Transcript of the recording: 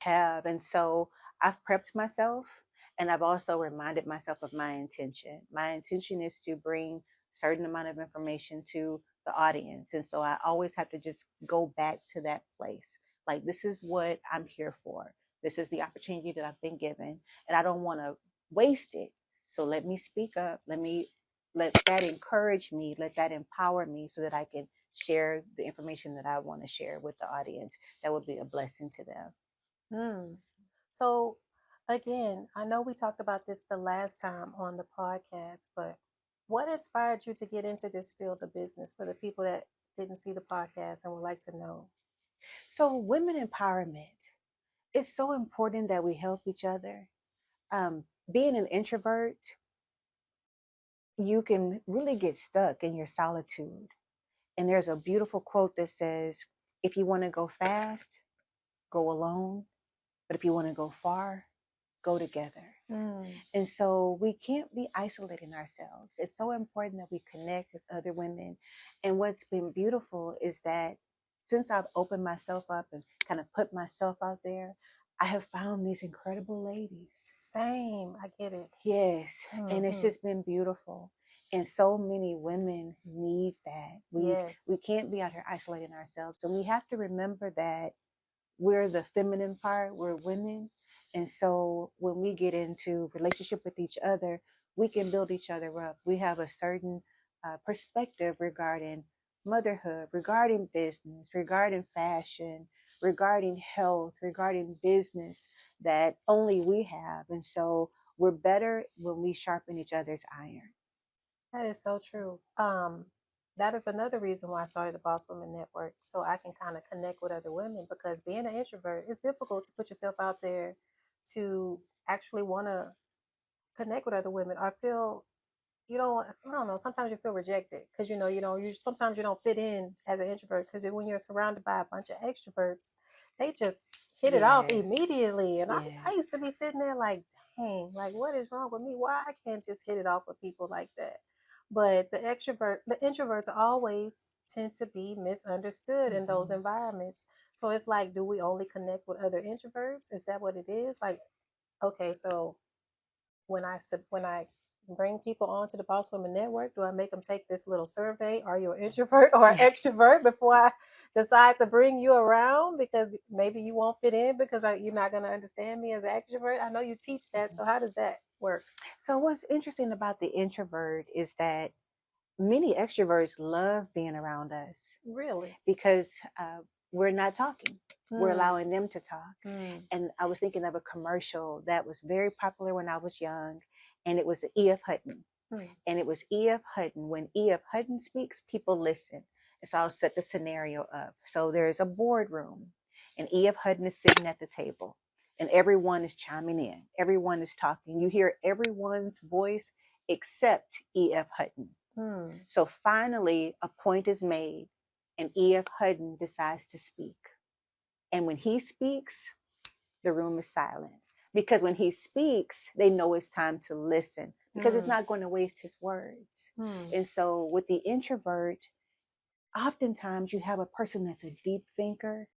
have. And so I've prepped myself, and I've also reminded myself of my intention. My intention is to bring certain amount of information to the audience. And so I always have to just go back to that place. Like, this is what I'm here for. This is the opportunity that I've been given, and I don't want to waste it. So let me speak up. Let that encourage me. Let that empower me so that I can share the information that I want to share with the audience. That would be a blessing to them. Mm. So, again, I know we talked about this the last time on the podcast, but what inspired you to get into this field of business for the people that didn't see the podcast and would like to know? So, women empowerment, it's so important that we help each other. Being an introvert, you can really get stuck in your solitude. And there's a beautiful quote that says, if you want to go fast, go alone. But if you want to go far, go together. Mm. And so we can't be isolating ourselves. It's so important that we connect with other women. And what's been beautiful is that since I've opened myself up and kind of put myself out there, I have found these incredible ladies. Same, I get it. Yes. And it's Hmm. just been beautiful. And so many women need that. We Yes. can't be out here isolating ourselves. And we have to remember that we're the feminine part, we're women. And so when we get into relationship with each other, we can build each other up. We have a certain perspective regarding motherhood, regarding business, regarding fashion, regarding health, regarding business that only we have. And so we're better when we sharpen each other's iron. That is so true. That is another reason why I started the Boss Women Network, so I can kind of connect with other women because being an introvert, it's difficult to put yourself out there to actually want to connect with other women. I feel you don't, I don't know, sometimes you feel rejected because you sometimes you don't fit in as an introvert because when you're surrounded by a bunch of extroverts, they just hit it off Yes, immediately. And I yes. used to be sitting there like, dang, like what is wrong with me? Why I can't just hit it off with people like that? But the introverts always tend to be misunderstood in those Mhm. environments. So it's like, do we only connect with other introverts? Is that what it is? Like, okay, so when I bring people onto the Boss Women Network, do I make them take this little survey? Are you an introvert or an extrovert before I decide to bring you around? Because maybe you won't fit in because you're not going to understand me as an extrovert. I know you teach that, so how does that work? So what's interesting about the introvert is that many extroverts love being around us Really? because we're not talking. We're Hmm. allowing them to talk. Hmm. And I was thinking of a commercial that was very popular when I was young, and it was the E.F. Hutton. Hmm. And it was E.F. Hutton. When E.F. Hutton speaks, people listen. And so I'll set the scenario up. So there's a boardroom, and E.F. Hutton is sitting at the table, and everyone is chiming in. Everyone is talking. You hear everyone's voice except E.F. Hutton. Hmm. So finally, a point is made, and E.F. Hutton decides to speak. And when he speaks, the room is silent. Because when he speaks, they know it's time to listen because it's Hmm. not going to waste his words. Hmm. And so with the introvert, oftentimes you have a person that's a deep thinker